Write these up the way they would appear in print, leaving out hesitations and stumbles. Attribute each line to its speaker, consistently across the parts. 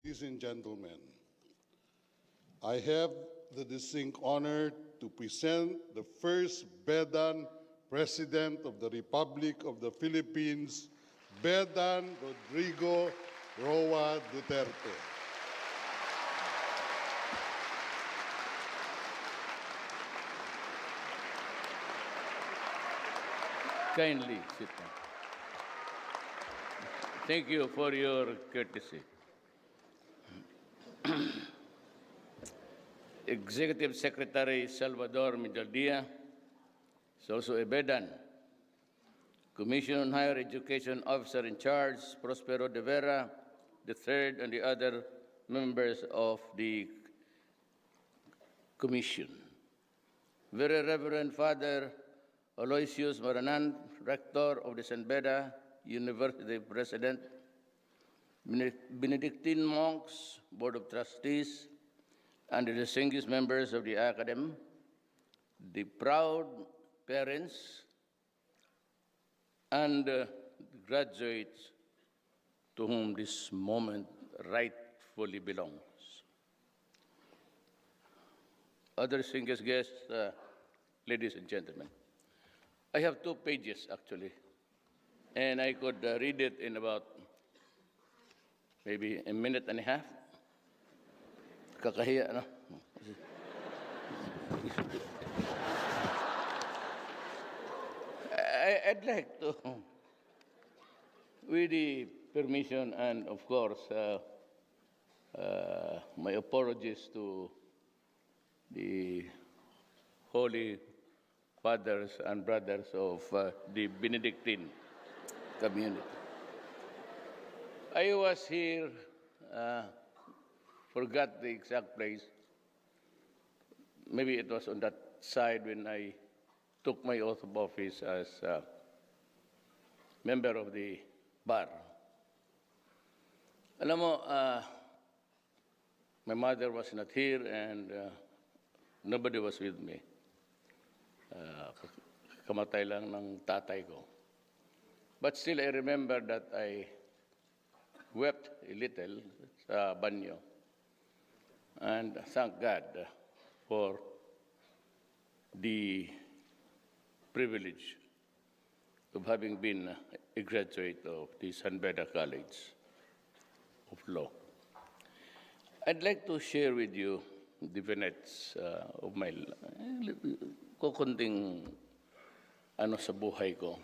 Speaker 1: Ladies and gentlemen, I have the distinct honor to present the first Bedan President of the Republic of the Philippines, Bedan Rodrigo Roa Duterte.
Speaker 2: Kindly sit down. Thank you for your courtesy. Executive Secretary Salvador Medaldia is also a Bedan. Commission on Higher Education Officer in Charge, Prospero de Vera, the third, and the other members of the Commission. Very Reverend Father Aloysius Maranan, Rector of the San Beda University President, Benedictine monks, Board of Trustees, and the distinguished members of the Academy, the proud parents, and graduates to whom this moment rightfully belongs. Other distinguished guests, ladies and gentlemen, I have 2 pages actually, and I could read it in about maybe a minute and a half. Kakahiya, no? I'd like to, with the permission and of course my apologies to the Holy Fathers and Brothers of the Benedictine community. I was here, forgot the exact place. Maybe it was on that side when I took my oath of office as a member of the bar. Alam mo, my mother was not here and nobody was with me. Kamatay lang ng tatay ko. But still, I remember that I wept a little sa banyo. And thank God for the privilege of having been a graduate of the San Beda College of Law. I'd like to share with you the vignettes of my kukunting ano sa buhay ko.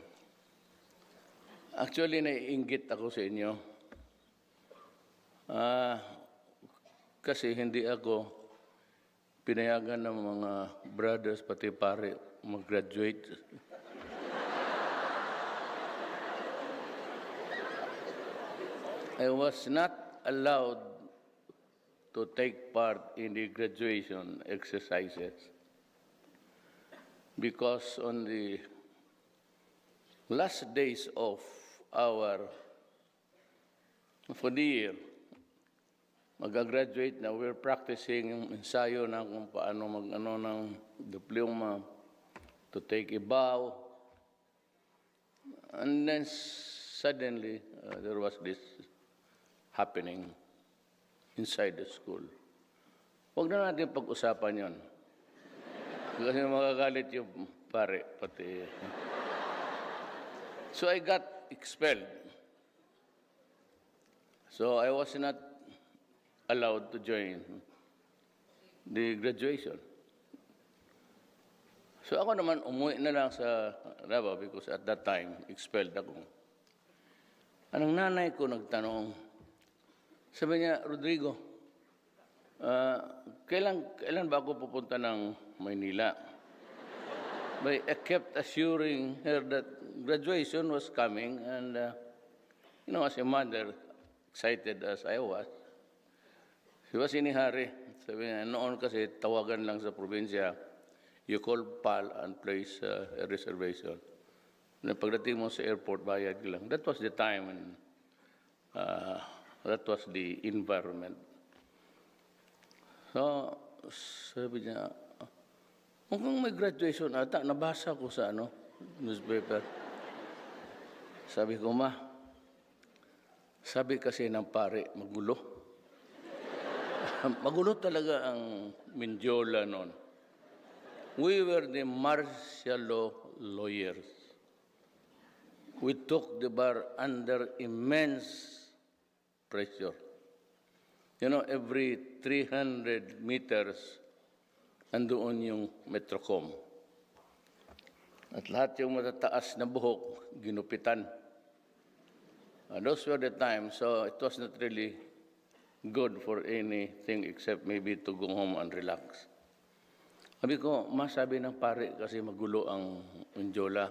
Speaker 2: Actually, naiinggit ako sa inyo. Kasi hindi ako pinayagan ng mga brothers pati pare mag-graduate. I was not allowed to take part in the graduation exercises because on the last days of for the year, mag-graduate na, we're practicing yung ensayo na kung paano mag-ano ng diploma, to take a bow. And then suddenly, there was this happening inside the school. Huwag na natin pag-usapan yon. Kasi magagalit yung pare, pati. So I got expelled. So I was not allowed to join the graduation. So ako naman umuwi na lang sa Davao because at that time, expelled ako. Anong nanay ko nagtanong, sabi niya, Rodrigo, kailan ba ako pupunta ng Maynila? But I kept assuring her that graduation was coming and, as a mother, excited as I was, she was inihari. Sabi niya, noon kasi tawagan lang sa probinsya, you call PAL and place a reservation. Pagdating mo sa airport, bayad lang. That was the time and that was the environment. So, sabi niya, mukhang may graduation ata, nabasa ko sa newspaper. Sabi ko, ma, sabi kasi ng pare, magulo. Magulo talaga ang Mindiola noon. We were the martial law lawyers. We took the bar under immense pressure. You know, every 300 meters, andoon yung Metrocom. At lahat yung matataas na buhok, ginupitan. Those were the times, so it was not really good for anything except maybe to go home and relax. Sabi ko, masabi ng pare kasi magulo ang Mindiola.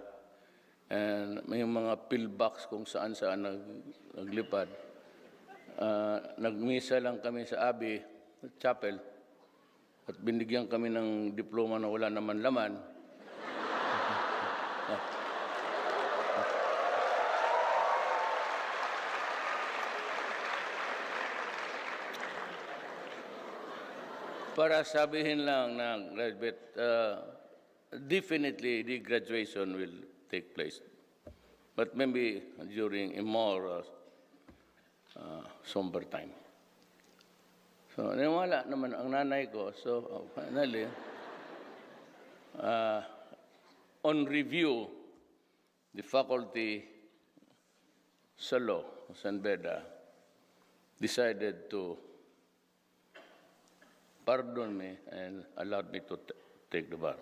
Speaker 2: And may mga pillbox kung saan-saan naglipad. Nagmisa lang kami sa Abbey Chapel at binigyan kami ng diploma na wala naman laman. Para sabihin lang ng graduate, definitely the graduation will take place. But maybe during a more somber time. So, naniwala naman ang nanay ko. So, finally, on review, the faculty sa law, San Beda, decided to pardon me and allowed me to take the bar.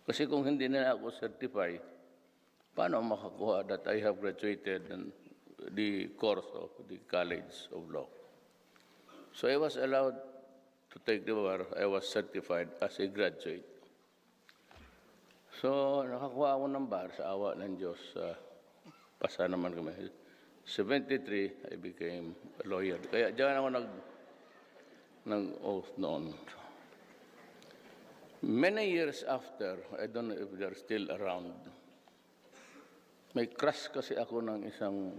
Speaker 2: Kasi kung hindi na ako certify, paano makakuha that I have graduated in the course of the College of Law? So I was allowed to take the bar. I was certified as a graduate. So nakakuha ako ng bar sa awa ng Diyos. Pasa naman kami. 73, I became a lawyer. Kaya diyan ako nag-oath noon. Many years after, I don't know if they're still around, may crush kasi ako ng isang,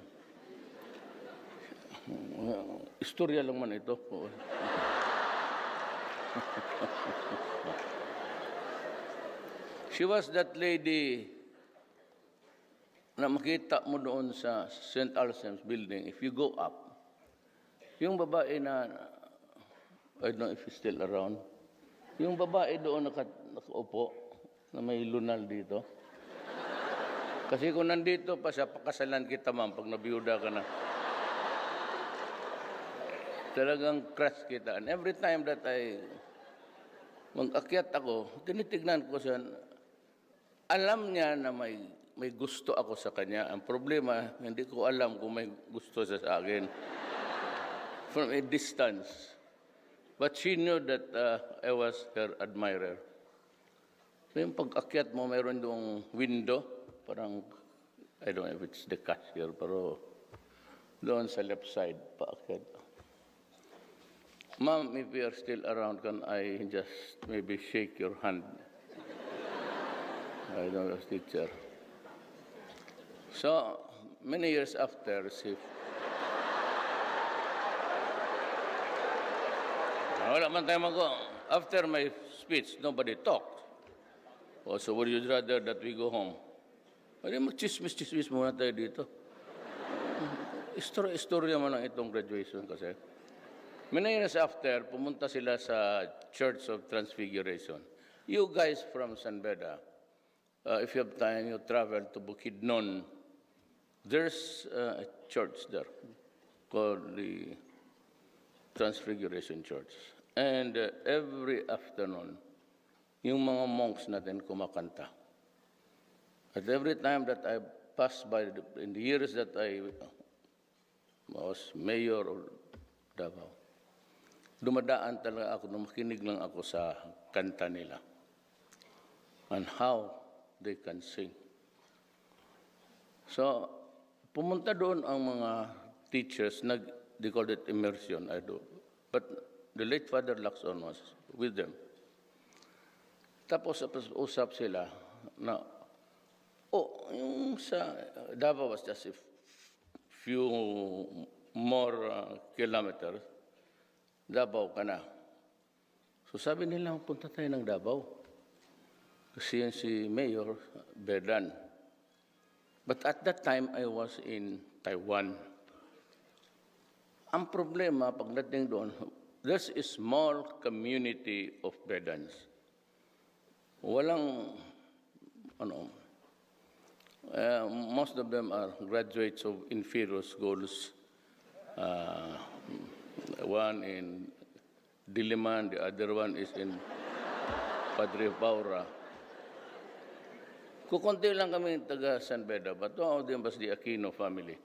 Speaker 2: istorya lang man ito. She was that lady na makita mo doon sa St. Alsem's building. If you go up, yung babae na, I don't know if she's still around, yung babae doon nakaupo, na may lunal dito. Kasi kung nandito pa siya, pakasalan kita ma'am pag nabiyuda ka na. Talagang crush kita. And every time that mag-akyat ako, tinitignan ko siya, alam niya na may gusto ako sa kanya. Ang problema, hindi ko alam kung may gusto siya sa akin. From a distance. But she knew that I was her admirer. So yung pag-akyat mo, mayroon doong window, parang, I don't know if it's the cashier, pero doon sa left side, paakyat. Ma'am, if you are still around, can I just maybe shake your hand? I don't know, teacher. So, many years after, wala man tayo after my speech, nobody talked. Oh, so would you rather that we go home? Pwede mag-chismis muna tayo dito. Istorya man ang itong graduation kasi. Many years after, pumunta sila sa Church of Transfiguration. You guys from San Beda, if you have time, you travel to Bukidnon. There's a church there called the Transfiguration Church. And every afternoon, yung mga monks natin kumakanta. At every time that I passed by, in the years that I was mayor of Davao, dumadaan talaga ako, makinig lang ako sa kanta nila. And how they can sing. So, pumunta doon ang mga teachers, they called it immersion, I do. But the late Father Lacson was with them. Tapos usap sila na, yung sa Davao was just a few more kilometers, Davao ka na. So sabi nila, punta tayo ng Davao. Kasi yan si Mayor Berdan. But at that time, I was in Taiwan. Ang problema, pagdating doon, there's a small community of Bedans. Walang, most of them are graduates of inferior schools. One in Diliman, the other one is in Padre Paura. Kukunti lang kami taga San Beda, but one of them was the Aquino family.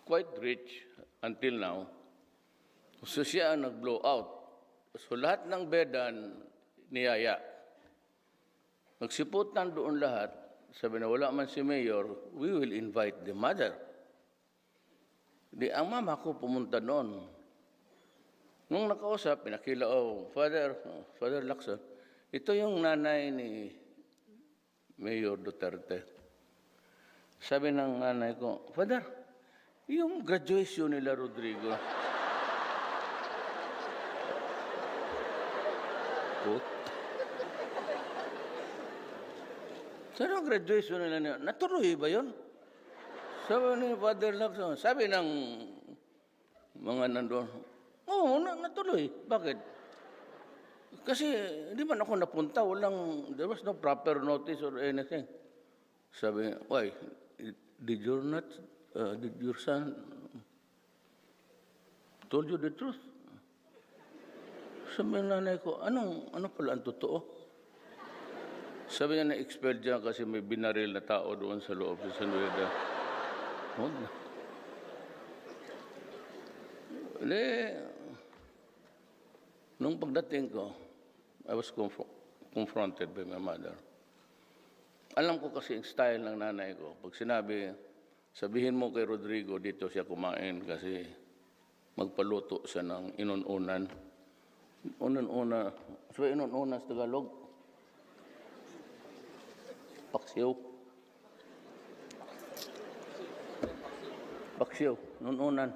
Speaker 2: Quite rich until now. So siya ang nag-blow out. So lahat ng Bedan, niyaya. Nagsiputan doon lahat. Sabi na wala man si Mayor, we will invite the mother. Di ang mama ko pumunta noon. Nung nakausap, pinakila, Father Lacson, ito yung nanay ni Mayor Duterte. Sabi ng nanay ko, Father, yung graduation nila Rodrigo. Sabi ng graduation nila niya, natuloy ba yun? Sabi ni Father Lacson, sabi ng mga nandun, oo, natuloy. Bakit? Kasi di man ako napunta, there was no proper notice or anything. Sabi, why? Did your son told you the truth? Sabi ng nanay ko, ano pala ang totoo? Sabi niya na-expelled dyan kasi may binaril na tao doon sa loob sa San Beda. Huwag na. Nung pagdating ko, I was confronted by my mother. Alam ko kasi yung style ng nanay ko. Pag sinabi, sabihin mo kay Rodrigo, dito siya kumain kasi magpaluto siya ng inununan. Inununan. So, inununan sa Tagalog? Paksiw. Paksiw. Inununan.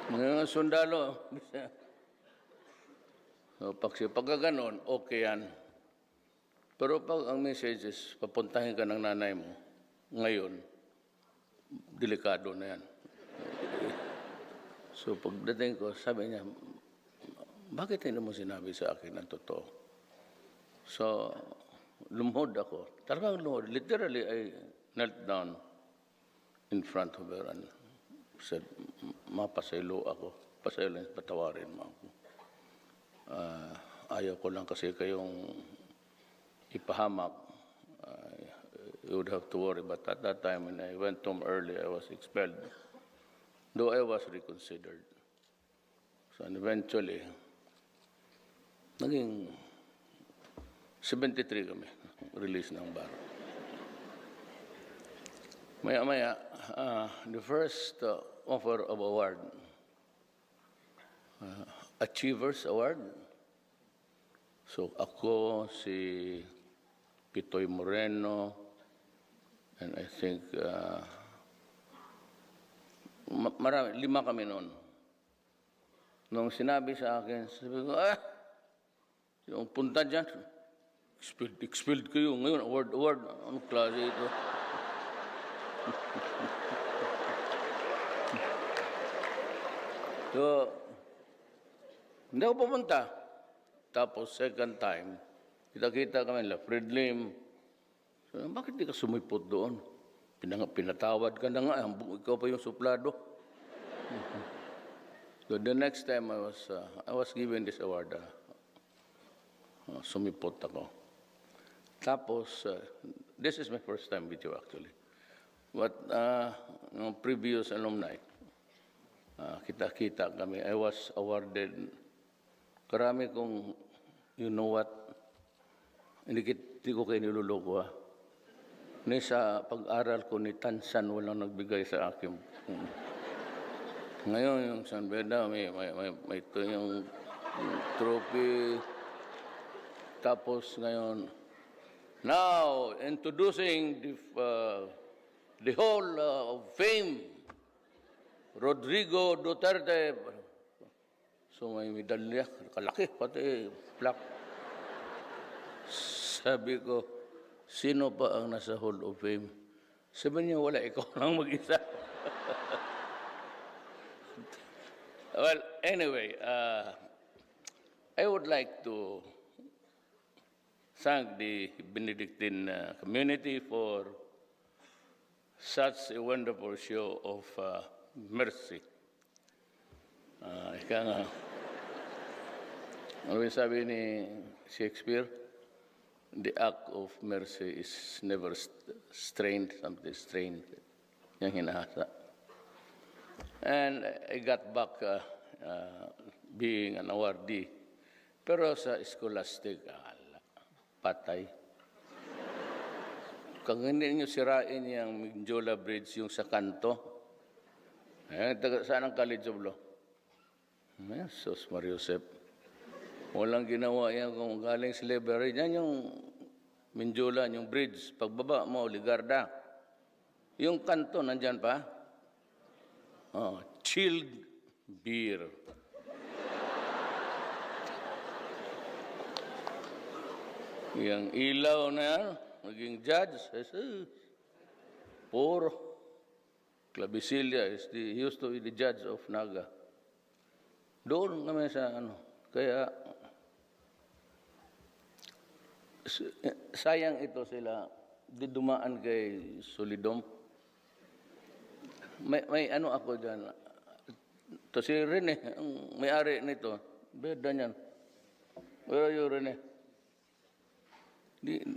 Speaker 2: Ngayon, sundalo. So, pagka ganon, okay yan. Pero pag ang message is, papuntahin ka ng nanay mo, ngayon, delikado na yan. So pagdating ko, sabi niya, bakit hindi mo sinabi sa akin ang totoo? So, lumuhod ako. Talagang lumuhod. Literally, I knelt down in front of her and said, mapasaylo ako. Pasaylo, patawarin mo ako. Ayaw ko lang kasi kayong ipahamak. You would have to worry. But at that time, when I went home early, I was expelled. Though I was reconsidered. So and eventually, naging 73 kami, release ng bar. Maya-maya, the first offer of award, Achievers Award. So ako, si Pitoy Moreno, and I think marami, 5 kami noon. Nung sinabi sa akin, sabi ko, yung punta dyan, expelled kayo. Ngayon, award, anong klase ito? So, hindi ako pumunta. Tapos, second time, kita-kita kami, Fred Lim. So, bakit di ka sumipot doon? Pinatawad ka na nga, ikaw pa yung suplado. So, the next time I was given this award, sumipot ako. Tapos, this is my first time with you actually. But, previous alumni, kita-kita kami. I was awarded, karami kong, you know what, hindi ko kayo niluloko Ni sa pag-aral ko ni Tansan, walang nagbigay sa akin. Ngayon, yung San Beda, may ito yung trophy. Tapos ngayon, now, introducing the Hall of Fame, Rodrigo Duterte. So may medalya, kalaki, pati plaque. Sabi ko, sino pa ang nasa Hall of Fame? Sabi niya, wala, ikaw lang mag-isa. Well, anyway, I would like to thank the Benedictine community for such a wonderful show of mercy. Ika nga, ano yung sabi ni Shakespeare? The act of mercy is never strained, something strained. Yung hinahasa. And I got back being an awardee. Pero sa scholastic, patay. Kung hindi nyo sirain yung Mindiola Bridge, yung sa kanto, saan ang College of Law? Sos Mariusep. Walang ginawa yan kung galing slavery. Yan yung Mindiola, yung bridge. Pagbaba mo, Ligarda. Yung kanto, nandyan pa? Oh, chilled beer. Yung ilaw na yan, naging judge. Puro. Clavicilia he used to be the judge of Naga. Doon kami sa kaya sayang ito sila di dumaan kay Solidom. May ako dyan. Ito si Rene, ang may-ari nito. Beda niyan. Where are you, Rene?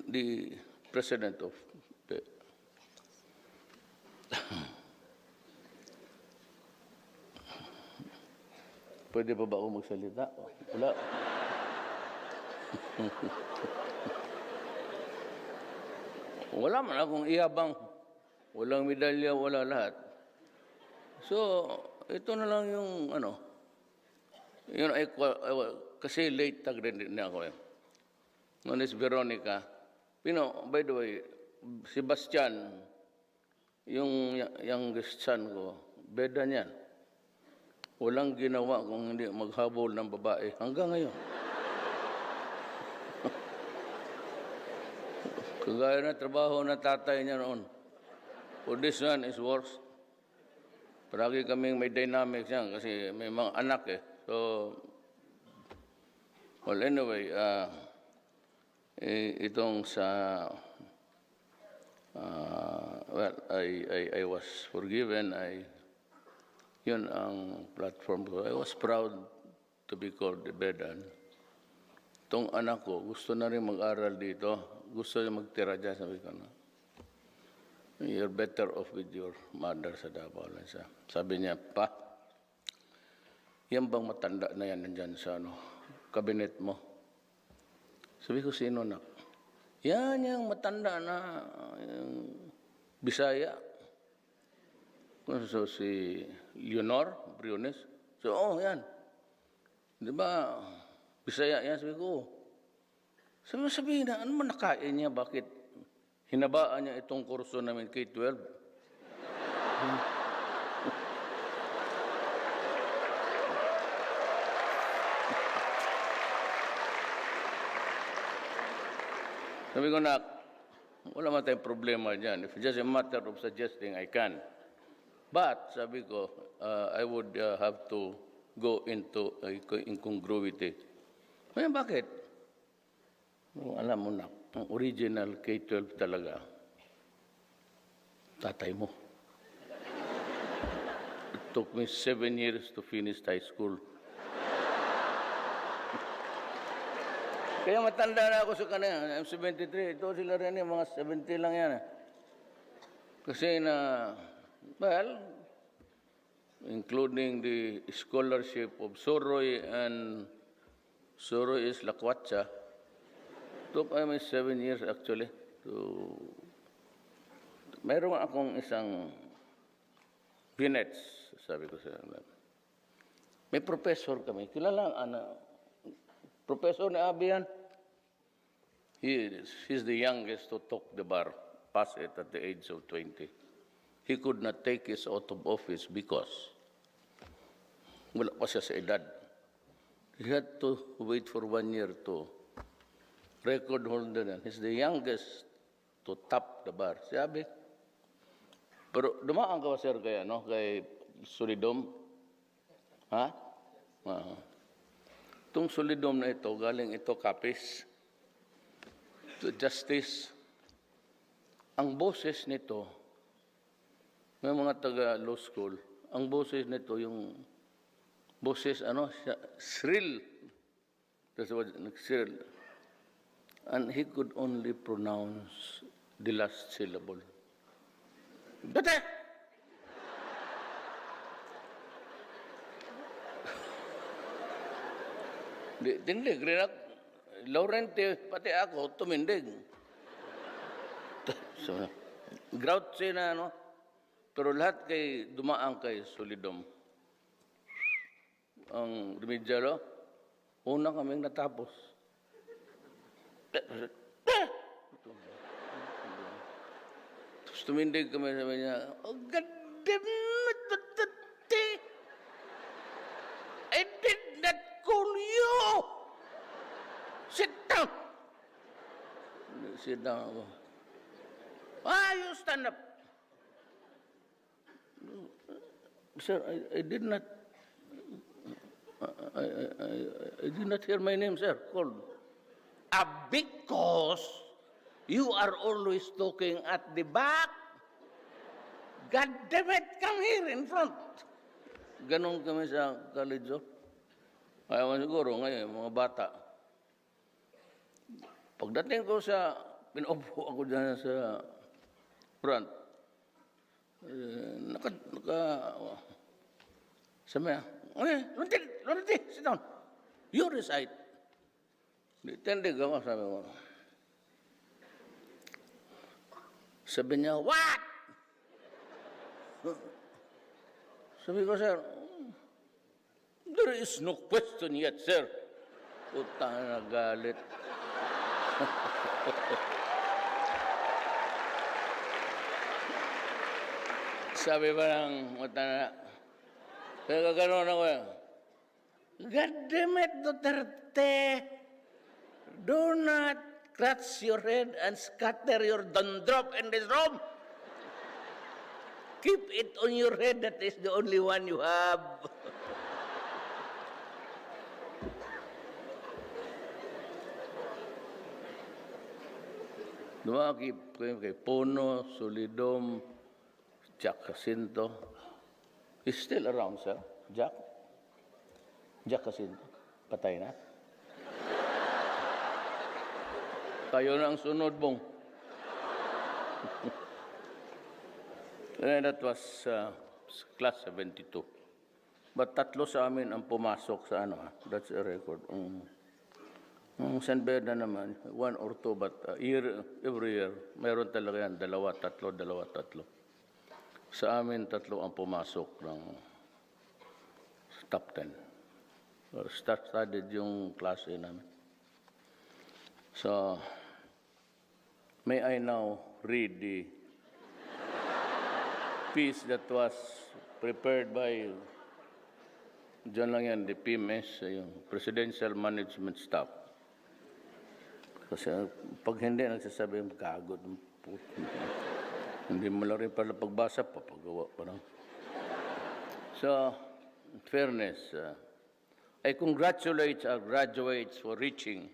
Speaker 2: The president of Pwede pa ba ako magsalita? Wala. Wala man akong iyabang. Walang medalya, wala lahat. So, ito na lang yung kasi late tag rin ako eh. Noon is Veronica. By the way, Sebastian, yung youngest son ko, beda niyan. Walang ginawa kung hindi maghabol ng babae hanggang ngayon. Kagaya na trabaho na tatay niya noon. For this one is worse. Paragi kaming may dynamics yan kasi may mga anak eh. So, well anyway, itong sa, well, I was forgiven. Yun ang platform ko. I was proud to be called the Bedan. Itong anak ko, gusto na rin mag-aral dito. Gusto niya magtira dyan. Sabi ko na, you're better off with your mother sa Davao. Sabi niya, pa, yan bang matanda na yan nandyan sa kabinet mo? Sabi ko, sino na? Yan yung matanda na yung Bisaya. So, si Leonor Briones. So, yan. Di ba, Bisaya yan? Sabi ko, sabihin na, ano man nakain niya? Bakit hinabaan niya itong kurso namin K-12? Sabi ko na, wala man tayong problema dyan. If it's just a matter of suggesting, I can. But, sabi ko, I would have to go into incongruity. Kaya bakit? Alam mo na, ang original K-12 talaga, tatay mo. It took me 7 years to finish high school. Kaya matanda na ako sa kanila. I'm 73. Ito sila rin mga 70 lang yan. Kasi well, including the scholarship of Soroy and Soroy is Lakwatsa, took 7 years actually to... Mayroon akong isang Vinets, sabi ko sa... May professor kami. Kilala Professor ni Abi yan. He's the youngest to talk the bar, pass it at the age of 20. He could not take his oath of office because wala pa siya sa edad. He had to wait for 1 year to record holder. He's the youngest to top the bar. Si Abi. Pero dumaan ka ba, sir, kay Solidom? Ha? Itong solidom na ito, galing ito Capiz, to Justice. Ang boses nito, may mga taga-law school, ang boses nito, yung boses, shrill. That's what, shrill. And he could only pronounce the last syllable. Bate! Tindig rin ako. Laurente, pati ako, tumindig. So, grouchy na, pero lahat kay dumaan kay solidom. Ang remedial, una kaming natapos. Tapos tumindig kami, sabi niya, oh, God damn it, I did not call you! Sit down! Sit down ako. You stand up. Sir, I did not, I did not hear my name, sir, called. Because you are always talking at the back. God damn it, come here in front. Ganon kami sa college. Ayaw siguro ngayon, mga bata. Pagdating ko sa, pinupo ako dyan sa front. Sabi niya, Lorente, sit down. You recite. Tindig ako, sabi ko. Sabi niya, what? Sabi ko, sir, there is no question yet, sir. Utang na galit. Sabi ba ng matanda, kaya gano'n ako, God damn it, Duterte, do not scratch your head and scatter your dandruff in this room. Keep it on your head, that is the only one you have. Dumakip kay Puno, Solidom, Jack Jacinto. He's still around, sir. Jack Jacinto. Patay na. Kayo na ang sunod, Bong. And that was class 72. But tatlo sa amin ang pumasok sa that's a record. San Beda naman, 1 or 2, but every year, mayroon talaga yan, 2, 3, 2, 3. Sa amin, 3 ang pumasok ng top 10. Star-studded yung klase namin. So, may I now read the piece that was prepared by John lang yan, the PMS, yung Presidential Management Staff. Kasi pag hindi, nagsasabi, kagod. Hindi mo lang rin pala pagbasa, papagawa pa lang. So, in fairness, I congratulate our graduates for reaching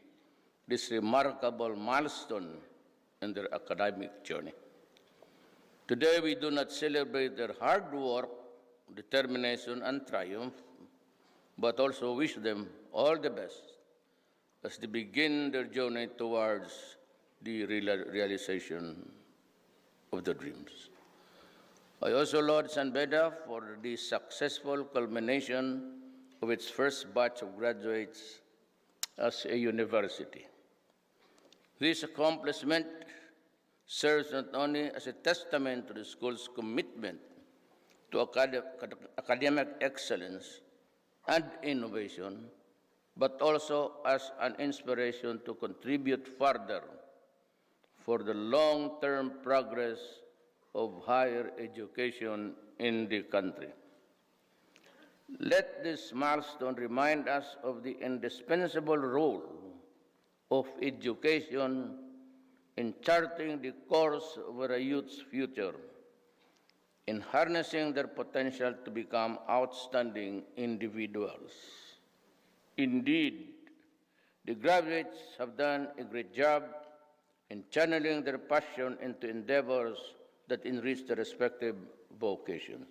Speaker 2: this remarkable milestone in their academic journey. Today, we do not celebrate their hard work, determination, and triumph, but also wish them all the best as they begin their journey towards the realization of their dreams. I also laud San Beda for the successful culmination of its first batch of graduates as a university. This accomplishment serves not only as a testament to the school's commitment to academic excellence and innovation, but also as an inspiration to contribute further for the long-term progress of higher education in the country. Let this milestone remind us of the indispensable role of education in charting the course of our youth's future, in harnessing their potential to become outstanding individuals, Indeed, the graduates have done a great job in channeling their passion into endeavors that enrich their respective vocations.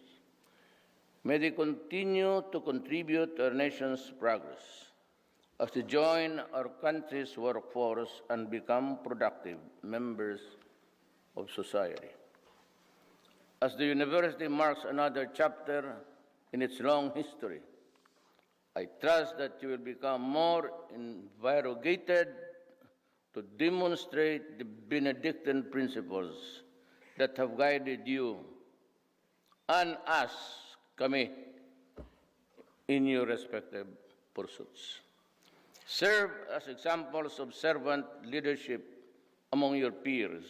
Speaker 2: May they continue to contribute to our nation's progress as they join our country's workforce and become productive members of society. As the university marks another chapter in its long history, I trust that you will become more invigorated to demonstrate the Benedictine principles that have guided you and us, kami, in your respective pursuits. Serve as examples of servant leadership among your peers,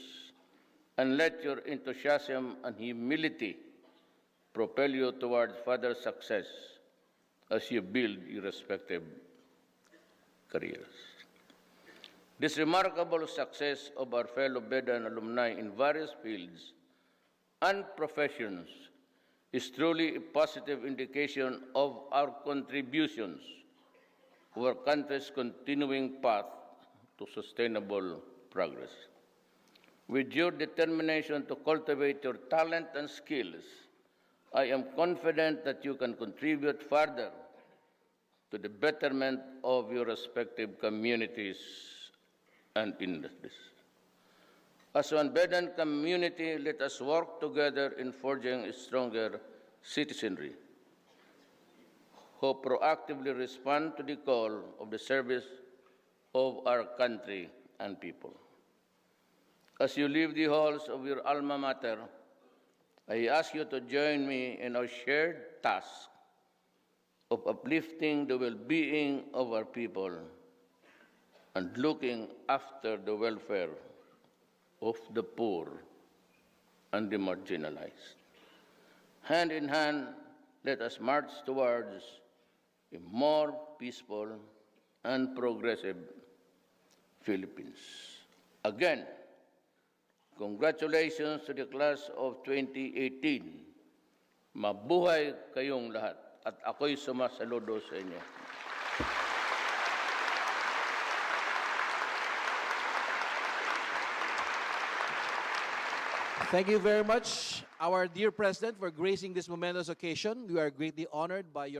Speaker 2: and let your enthusiasm and humility propel you towards further success as you build your respective careers. This remarkable success of our fellow Bedan alumni in various fields and professions is truly a positive indication of our contributions to our country's continuing path to sustainable progress. With your determination to cultivate your talent and skills, I am confident that you can contribute further to the betterment of your respective communities and industries. As one Bedan community, let us work together in forging a stronger citizenry who proactively respond to the call of the service of our country and people. As you leave the halls of your alma mater, I ask you to join me in our shared task of uplifting the well-being of our people and looking after the welfare of the poor and the marginalized. Hand in hand, let us march towards a more peaceful and progressive Philippines. Again, congratulations to the class of 2018. Mabuhay kayong lahat at ako'y sumasaludo sa inyo.
Speaker 3: Thank you very much, our dear President, for gracing this momentous occasion. We are greatly honored by your